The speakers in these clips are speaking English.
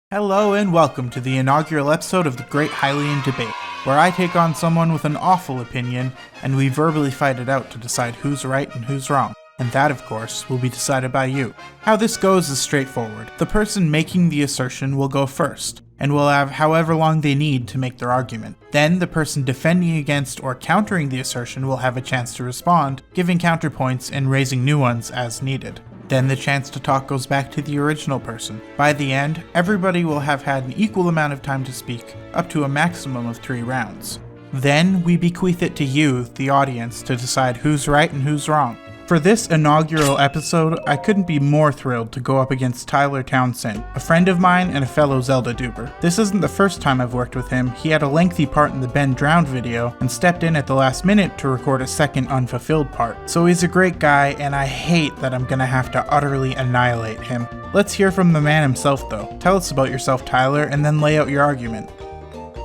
Hello and welcome to the inaugural episode of the Great Hylian Debate, where I take on someone with an awful opinion, and we verbally fight it out to decide who's right and who's wrong. And that, of course, will be decided by you. How this goes is straightforward. The person making the assertion will go first, and will have however long they need to make their argument. Then, the person defending against or countering the assertion will have a chance to respond, giving counterpoints and raising new ones as needed. Then the chance to talk goes back to the original person. By the end, everybody will have had an equal amount of time to speak, up to a maximum of 3 rounds. Then we bequeath it to you, the audience, to decide who's right and who's wrong. For this inaugural episode, I couldn't be more thrilled to go up against Tyler Townsend, a friend of mine and a fellow Zeldatuber. This isn't the first time I've worked with him. He had a lengthy part in the Ben Drowned video and stepped in at the last minute to record a second unfulfilled part. So he's a great guy, and I hate that I'm gonna have to utterly annihilate him. Let's hear from the man himself though. Tell us about yourself, Tyler, and then lay out your argument.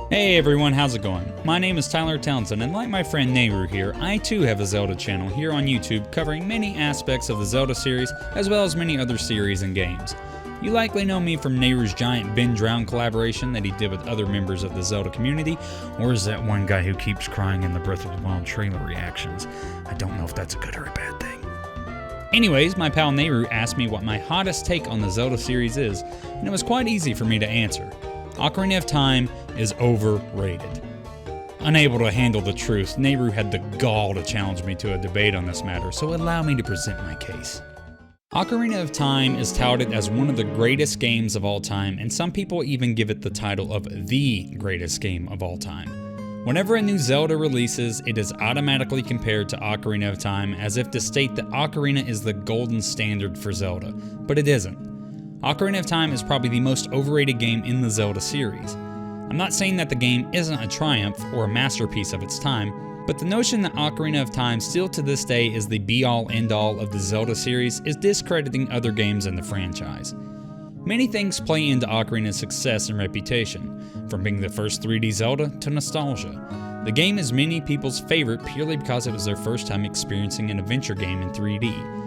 Hey everyone, how's it going? My name is Tyler Townsend, and like my friend Nehru here, I too have a Zelda channel here on YouTube covering many aspects of the Zelda series, as well as many other series and games. You likely know me from Nehru's giant Ben Drowned collaboration that he did with other members of the Zelda community, or is that one guy who keeps crying in the Breath of the Wild trailer reactions? I don't know if that's a good or a bad thing. Anyways, my pal Nehru asked me what my hottest take on the Zelda series is, and it was quite easy for me to answer. Ocarina of Time is overrated. Unable to handle the truth, Nehru had the gall to challenge me to a debate on this matter, so allow me to present my case. Ocarina of Time is touted as one of the greatest games of all time, and some people even give it the title of the greatest game of all time. Whenever a new Zelda releases, it is automatically compared to Ocarina of Time as if to state that Ocarina is the golden standard for Zelda, but it isn't. Ocarina of Time is probably the most overrated game in the Zelda series. I'm not saying that the game isn't a triumph or a masterpiece of its time, but the notion that Ocarina of Time still to this day is the be-all end-all of the Zelda series is discrediting other games in the franchise. Many things play into Ocarina's success and reputation, from being the first 3D Zelda to nostalgia. The game is many people's favorite purely because it was their first time experiencing an adventure game in 3D.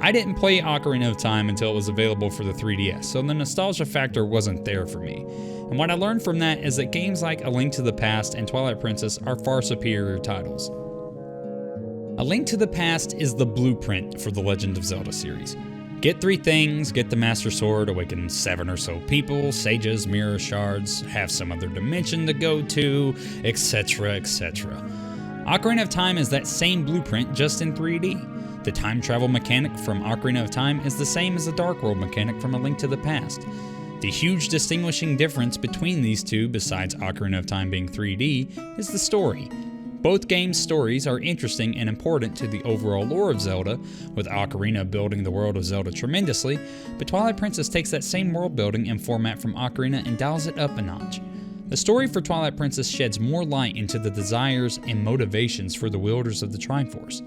I didn't play Ocarina of Time until it was available for the 3DS, so the nostalgia factor wasn't there for me. And what I learned from that is that games like A Link to the Past and Twilight Princess are far superior titles. A Link to the Past is the blueprint for the Legend of Zelda series. Get 3 things, get the Master Sword, awaken 7 or so people, sages, mirror shards, have some other dimension to go to, etc, etc. Ocarina of Time is that same blueprint just in 3D. The time travel mechanic from Ocarina of Time is the same as the Dark World mechanic from A Link to the Past. The huge distinguishing difference between these two, besides Ocarina of Time being 3D, is the story. Both games' stories are interesting and important to the overall lore of Zelda, with Ocarina building the world of Zelda tremendously, but Twilight Princess takes that same world building and format from Ocarina and dials it up a notch. The story for Twilight Princess sheds more light into the desires and motivations for the wielders of the Triforce.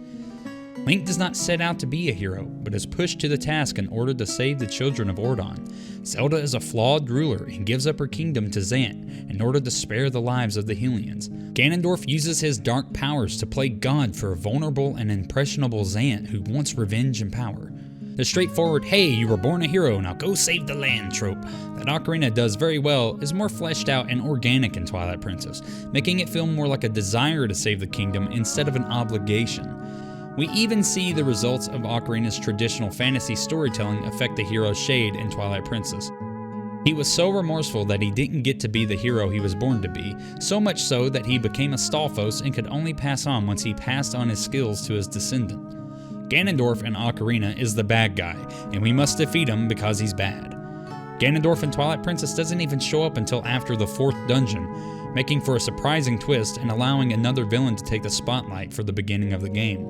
Link does not set out to be a hero, but is pushed to the task in order to save the children of Ordon. Zelda is a flawed ruler and gives up her kingdom to Zant in order to spare the lives of the Hylians. Ganondorf uses his dark powers to play God for a vulnerable and impressionable Zant who wants revenge and power. The straightforward, hey, you were born a hero, now go save the land trope that Ocarina does very well is more fleshed out and organic in Twilight Princess, making it feel more like a desire to save the kingdom instead of an obligation. We even see the results of Ocarina's traditional fantasy storytelling affect the hero's shade in Twilight Princess. He was so remorseful that he didn't get to be the hero he was born to be, so much so that he became a Stalfos and could only pass on once he passed on his skills to his descendant. Ganondorf in Ocarina is the bad guy, and we must defeat him because he's bad. Ganondorf in Twilight Princess doesn't even show up until after the 4th dungeon, making for a surprising twist and allowing another villain to take the spotlight for the beginning of the game.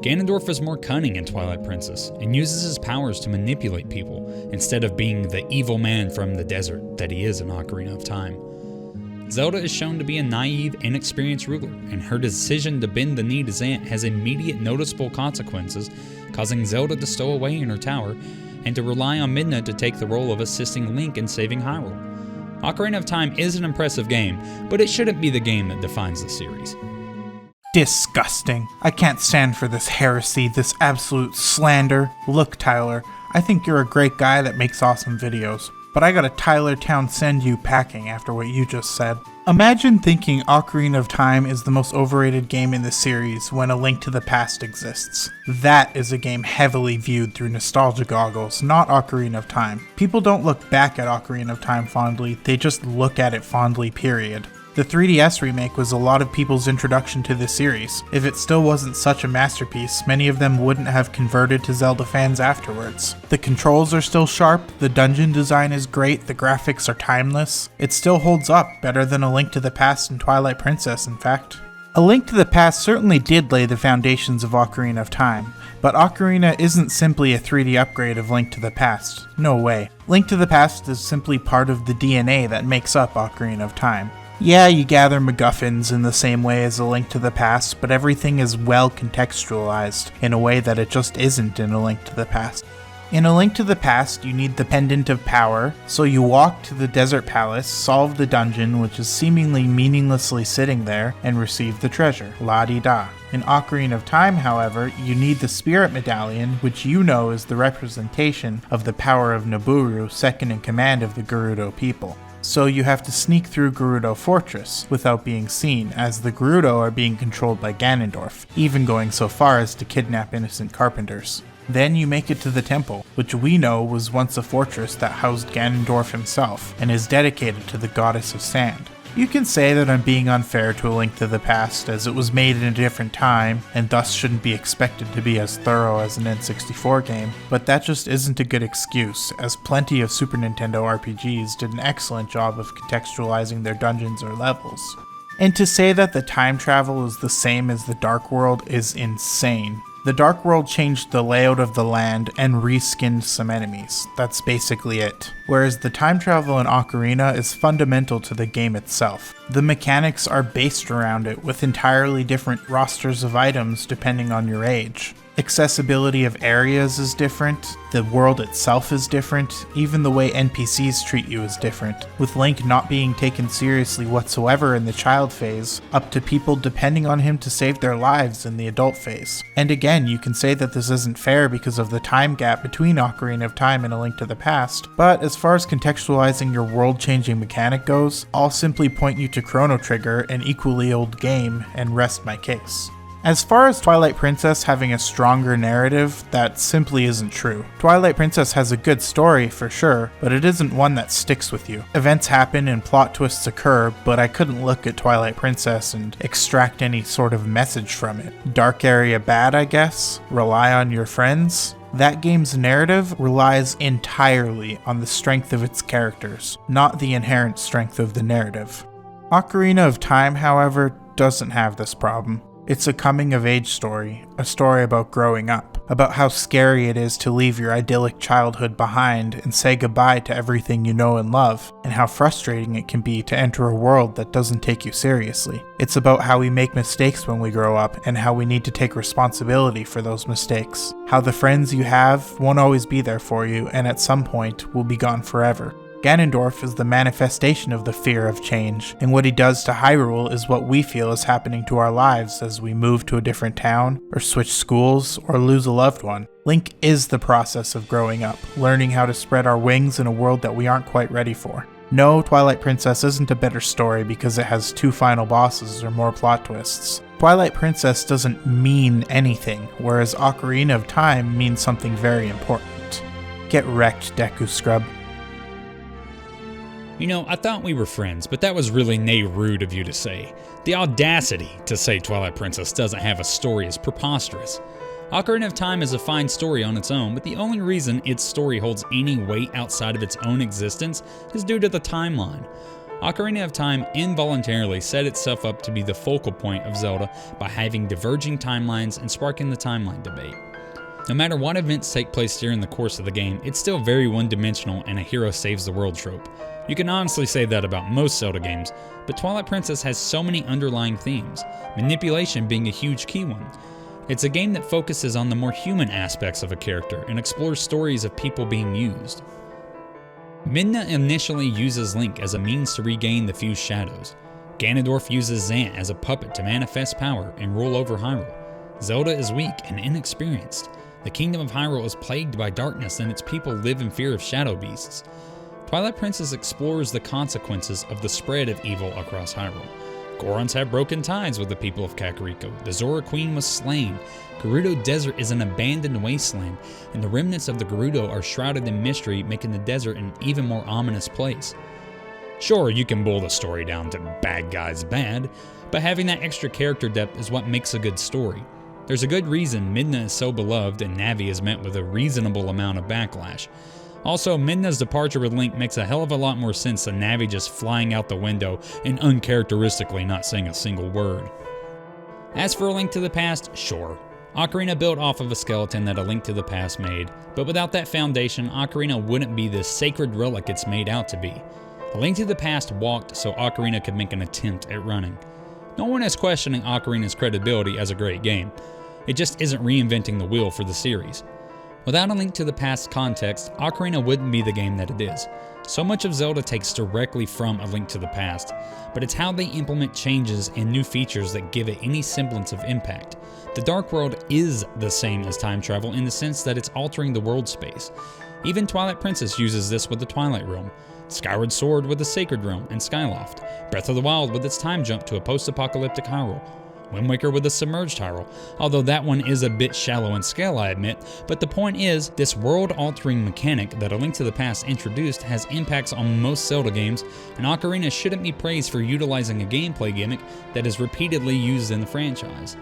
Ganondorf is more cunning in Twilight Princess, and uses his powers to manipulate people, instead of being the evil man from the desert that he is in Ocarina of Time. Zelda is shown to be a naive, inexperienced ruler, and her decision to bend the knee to Zant has immediate noticeable consequences, causing Zelda to stow away in her tower, and to rely on Midna to take the role of assisting Link in saving Hyrule. Ocarina of Time is an impressive game, but it shouldn't be the game that defines the series. Disgusting. I can't stand for this heresy, this absolute slander. Look, Tyler, I think you're a great guy that makes awesome videos. but I gotta Tyler Townsend you packing after what you just said. Imagine thinking Ocarina of Time is the most overrated game in the series when A Link to the Past exists. That is a game heavily viewed through nostalgia goggles, not Ocarina of Time. People don't look back at Ocarina of Time fondly, they just look at it fondly, period. The 3DS remake was a lot of people's introduction to this series. If it still wasn't such a masterpiece, many of them wouldn't have converted to Zelda fans afterwards. The controls are still sharp, the dungeon design is great, the graphics are timeless. It still holds up, better than A Link to the Past and Twilight Princess, in fact. A Link to the Past certainly did lay the foundations of Ocarina of Time, but Ocarina isn't simply a 3D upgrade of Link to the Past. No way. Link to the Past is simply part of the DNA that makes up Ocarina of Time. Yeah, you gather MacGuffins in the same way as A Link to the Past, but everything is well contextualized in a way that it just isn't in A Link to the Past. In A Link to the Past, you need the Pendant of Power, so you walk to the Desert Palace, solve the dungeon, which is seemingly meaninglessly sitting there, and receive the treasure. La-di-da. In Ocarina of Time, however, you need the Spirit Medallion, which you know is the representation of the power of Nabooru, second in command of the Gerudo people. So you have to sneak through Gerudo Fortress without being seen, as the Gerudo are being controlled by Ganondorf, even going so far as to kidnap innocent carpenters. Then you make it to the temple, which we know was once a fortress that housed Ganondorf himself, and is dedicated to the goddess of sand. You can say that I'm being unfair to A Link to the Past, as it was made in a different time, and thus shouldn't be expected to be as thorough as an N64 game, but that just isn't a good excuse, as plenty of Super Nintendo RPGs did an excellent job of contextualizing their dungeons or levels. And to say that the time travel is the same as the Dark World is insane. The Dark World changed the layout of the land and reskinned some enemies. That's basically it. Whereas the time travel in Ocarina is fundamental to the game itself. The mechanics are based around it, with entirely different rosters of items depending on your age. Accessibility of areas is different, the world itself is different, even the way NPCs treat you is different, with Link not being taken seriously whatsoever in the child phase, up to people depending on him to save their lives in the adult phase. And again, you can say that this isn't fair because of the time gap between Ocarina of Time and A Link to the Past, but as far as contextualizing your world-changing mechanic goes, I'll simply point you to Chrono Trigger, an equally old game, and rest my case. As far as Twilight Princess having a stronger narrative, that simply isn't true. Twilight Princess has a good story, for sure, but it isn't one that sticks with you. Events happen and plot twists occur, but I couldn't look at Twilight Princess and extract any sort of message from it. Dark area bad, I guess? Rely on your friends? That game's narrative relies entirely on the strength of its characters, not the inherent strength of the narrative. Ocarina of Time, however, doesn't have this problem. It's a coming-of-age story, a story about growing up, about how scary it is to leave your idyllic childhood behind and say goodbye to everything you know and love, and how frustrating it can be to enter a world that doesn't take you seriously. It's about how we make mistakes when we grow up, and how we need to take responsibility for those mistakes. How the friends you have won't always be there for you, and at some point will be gone forever. Ganondorf is the manifestation of the fear of change, and what he does to Hyrule is what we feel is happening to our lives as we move to a different town, or switch schools, or lose a loved one. Link is the process of growing up, learning how to spread our wings in a world that we aren't quite ready for. No, Twilight Princess isn't a better story because it has 2 final bosses or more plot twists. Twilight Princess doesn't mean anything, whereas Ocarina of Time means something very important. Get wrecked, Deku Scrub. You know, I thought we were friends, but that was really rude of you to say. The audacity to say Twilight Princess doesn't have a story is preposterous. Ocarina of Time is a fine story on its own, but the only reason its story holds any weight outside of its own existence is due to the timeline. Ocarina of Time involuntarily set itself up to be the focal point of Zelda by having diverging timelines and sparking the timeline debate. No matter what events take place during the course of the game, it's still very one-dimensional and a hero saves the world trope. You can honestly say that about most Zelda games, but Twilight Princess has so many underlying themes, manipulation being a huge key one. It's a game that focuses on the more human aspects of a character and explores stories of people being used. Midna initially uses Link as a means to regain the fused shadows. Ganondorf uses Zant as a puppet to manifest power and rule over Hyrule. Zelda is weak and inexperienced. The kingdom of Hyrule is plagued by darkness and its people live in fear of shadow beasts. Twilight Princess explores the consequences of the spread of evil across Hyrule. Gorons have broken ties with the people of Kakariko, the Zora Queen was slain, Gerudo Desert is an abandoned wasteland, and the remnants of the Gerudo are shrouded in mystery, making the desert an even more ominous place. Sure, you can boil the story down to bad guys bad, but having that extra character depth is what makes a good story. There's a good reason Midna is so beloved and Navi is met with a reasonable amount of backlash. Also, Midna's departure with Link makes a hell of a lot more sense than Navi just flying out the window and uncharacteristically not saying a single word. As for A Link to the Past, sure. Ocarina built off of a skeleton that A Link to the Past made, but without that foundation, Ocarina wouldn't be the sacred relic it's made out to be. A Link to the Past walked so Ocarina could make an attempt at running. No one is questioning Ocarina's credibility as a great game. It just isn't reinventing the wheel for the series. Without A Link to the Past context, Ocarina wouldn't be the game that it is. So much of Zelda takes directly from A Link to the Past, but it's how they implement changes and new features that give it any semblance of impact. The Dark World is the same as time travel in the sense that it's altering the world space. Even Twilight Princess uses this with the Twilight Realm, Skyward Sword with the Sacred Realm and Skyloft, Breath of the Wild with its time jump to a post-apocalyptic Hyrule, Wind Waker with a submerged Hyrule, although that one is a bit shallow in scale I admit, but the point is, this world-altering mechanic that A Link to the Past introduced has impacts on most Zelda games, and Ocarina shouldn't be praised for utilizing a gameplay gimmick that is repeatedly used in the franchise.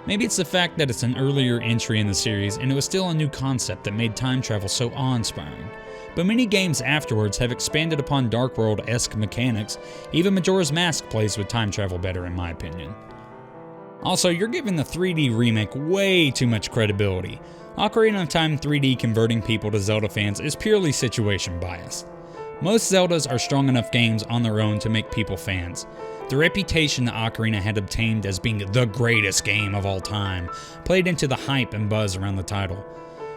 Maybe it's the fact that it's an earlier entry in the series and it was still a new concept that made time travel so awe-inspiring. But many games afterwards have expanded upon Dark World-esque mechanics, even Majora's Mask plays with time travel better in my opinion. Also, you're giving the 3D remake way too much credibility. Ocarina of Time 3D converting people to Zelda fans is purely situation bias. Most Zeldas are strong enough games on their own to make people fans. The reputation that Ocarina had obtained as being the greatest game of all time played into the hype and buzz around the title.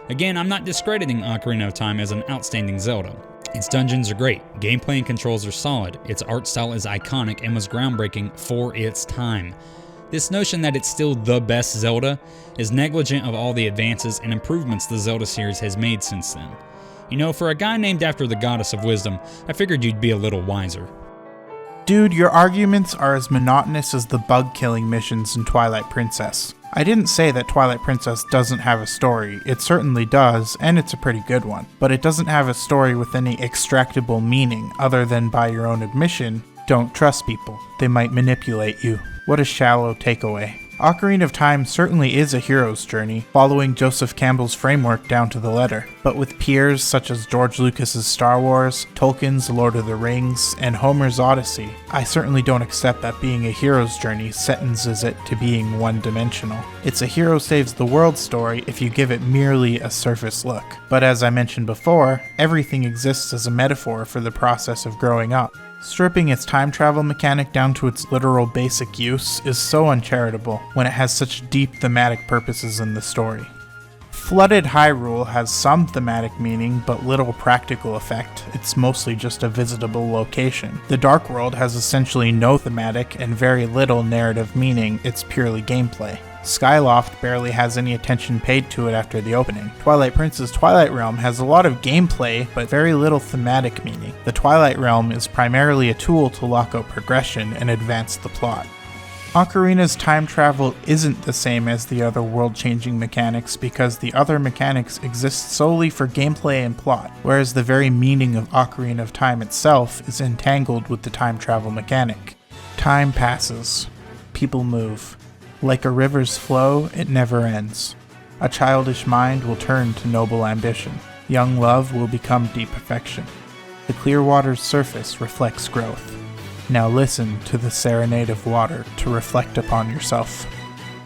Again, I'm not discrediting Ocarina of Time as an outstanding Zelda. Its dungeons are great, gameplay and controls are solid, its art style is iconic and was groundbreaking for its time. This notion that it's still the best Zelda is negligent of all the advances and improvements the Zelda series has made since then. You know, for a guy named after the goddess of wisdom, I figured you'd be a little wiser. Dude, your arguments are as monotonous as the bug-killing missions in Twilight Princess. I didn't say that Twilight Princess doesn't have a story, it certainly does, and it's a pretty good one, but it doesn't have a story with any extractable meaning other than, by your own admission, don't trust people, they might manipulate you. What a shallow takeaway. Ocarina of Time certainly is a hero's journey, following Joseph Campbell's framework down to the letter, but with peers such as George Lucas's Star Wars, Tolkien's Lord of the Rings, and Homer's Odyssey, I certainly don't accept that being a hero's journey sentences it to being one-dimensional. It's a hero saves the world story if you give it merely a surface look. But as I mentioned before, everything exists as a metaphor for the process of growing up. Stripping its time travel mechanic down to its literal basic use is so uncharitable when it has such deep thematic purposes in the story. Flooded Hyrule has some thematic meaning but little practical effect, it's mostly just a visitable location. The Dark World has essentially no thematic and very little narrative meaning, it's purely gameplay. Skyloft barely has any attention paid to it after the opening. Twilight Princess Twilight Realm has a lot of gameplay, but very little thematic meaning. The Twilight Realm is primarily a tool to lock out progression and advance the plot. Ocarina's time travel isn't the same as the other world-changing mechanics because the other mechanics exist solely for gameplay and plot, whereas the very meaning of Ocarina of Time itself is entangled with the time travel mechanic. Time passes. People move. Like a river's flow, it never ends. A childish mind will turn to noble ambition. Young love will become deep affection. The clear water's surface reflects growth. Now listen to the serenade of water to reflect upon yourself.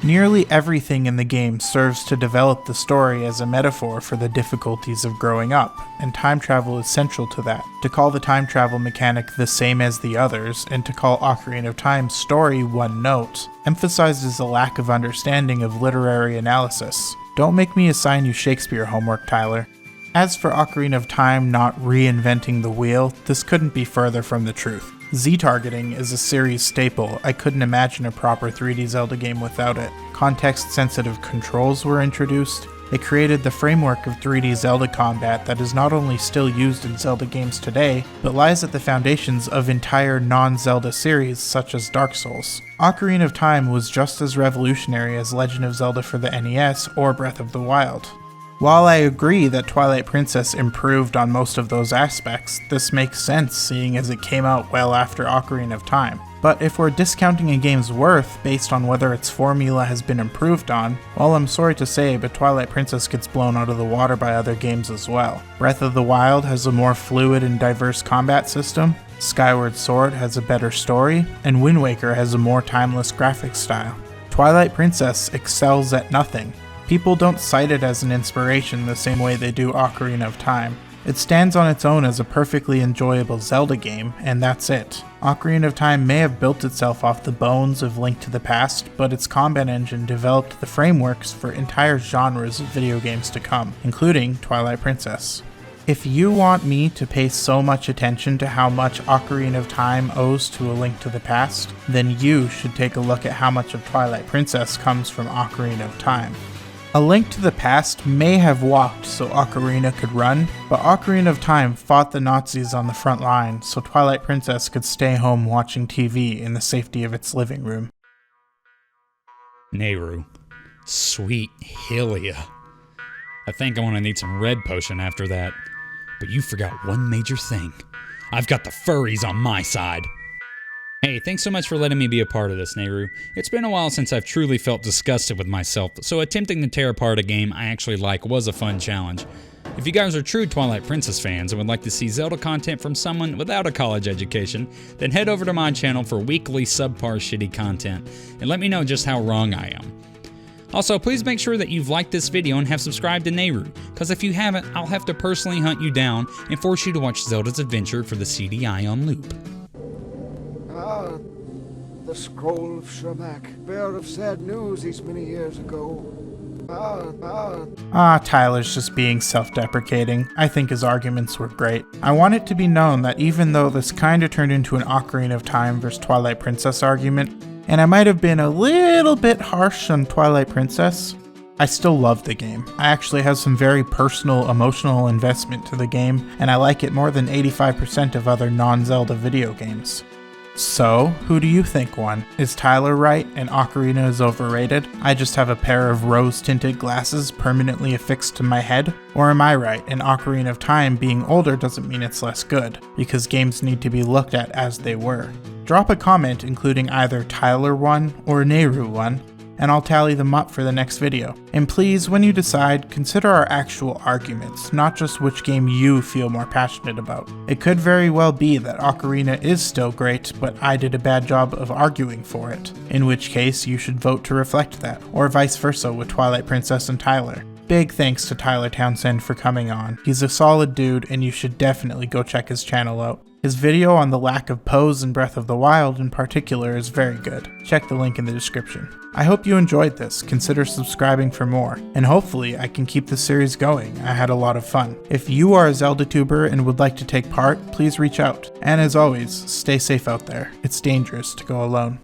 Nearly everything in the game serves to develop the story as a metaphor for the difficulties of growing up, and time travel is central to that. To call the time travel mechanic the same as the others, and to call Ocarina of Time's story one note, emphasizes a lack of understanding of literary analysis. Don't make me assign you Shakespeare homework, Tyler. As for Ocarina of Time not reinventing the wheel, this couldn't be further from the truth. Z-targeting is a series staple. I couldn't imagine a proper 3D Zelda game without it. Context-sensitive controls were introduced, They created the framework of 3D Zelda combat that is not only still used in Zelda games today, but lies at the foundations of entire non-Zelda series such as Dark Souls. Ocarina of Time was just as revolutionary as Legend of Zelda for the NES or Breath of the Wild. While I agree that Twilight Princess improved on most of those aspects, this makes sense seeing as it came out well after Ocarina of Time. But if we're discounting a game's worth based on whether its formula has been improved on, well, I'm sorry to say, but Twilight Princess gets blown out of the water by other games as well. Breath of the Wild has a more fluid and diverse combat system, Skyward Sword has a better story, and Wind Waker has a more timeless graphics style. Twilight Princess excels at nothing. People don't cite it as an inspiration the same way they do Ocarina of Time. It stands on its own as a perfectly enjoyable Zelda game, and that's it. Ocarina of Time may have built itself off the bones of Link to the Past, but its combat engine developed the frameworks for entire genres of video games to come, including Twilight Princess. If you want me to pay so much attention to how much Ocarina of Time owes to A Link to the Past, then you should take a look at how much of Twilight Princess comes from Ocarina of Time. A Link to the Past may have walked so Ocarina could run, but Ocarina of Time fought the Nazis on the front line so Twilight Princess could stay home watching TV in the safety of its living room. Nehru. Sweet Hylia. I think I want to need some red potion after that. But you forgot one major thing. I've got the furries on my side. Hey, thanks so much for letting me be a part of this, Nehru. It's been a while since I've truly felt disgusted with myself, so attempting to tear apart a game I actually like was a fun challenge. If you guys are true Twilight Princess fans and would like to see Zelda content from someone without a college education, then head over to my channel for weekly subpar shitty content, and let me know just how wrong I am. Also, please make sure that you've liked this video and have subscribed to Nehru, because if you haven't, I'll have to personally hunt you down and force you to watch Zelda's Adventure for the CDI on loop. Ah, the scroll of Shermak, bearer of sad news these many years ago. Tyler's just being self-deprecating. I think his arguments were great. I want it to be known that even though this kinda turned into an Ocarina of Time versus Twilight Princess argument, and I might have been a little bit harsh on Twilight Princess, I still love the game. I actually have some very personal, emotional investment to the game, and I like it more than 85% of other non-Zelda video games. So, who do you think won? Is Tyler right and Ocarina is overrated? I just have a pair of rose-tinted glasses permanently affixed to my head? Or am I right and Ocarina of Time being older doesn't mean it's less good, because games need to be looked at as they were? Drop a comment including either Tyler won or Nehru won, and I'll tally them up for the next video. And please, when you decide, consider our actual arguments, not just which game you feel more passionate about. It could very well be that Ocarina is still great, but I did a bad job of arguing for it, in which case you should vote to reflect that, or vice versa with Twilight Princess and Tyler. Big thanks to Tyler Townsend for coming on. He's a solid dude, and you should definitely go check his channel out. His video on the lack of pose in Breath of the Wild in particular is very good. Check the link in the description. I hope you enjoyed this, consider subscribing for more, and hopefully I can keep this series going. I had a lot of fun. If you are a Zeldatuber and would like to take part, please reach out. And as always, stay safe out there. It's dangerous to go alone.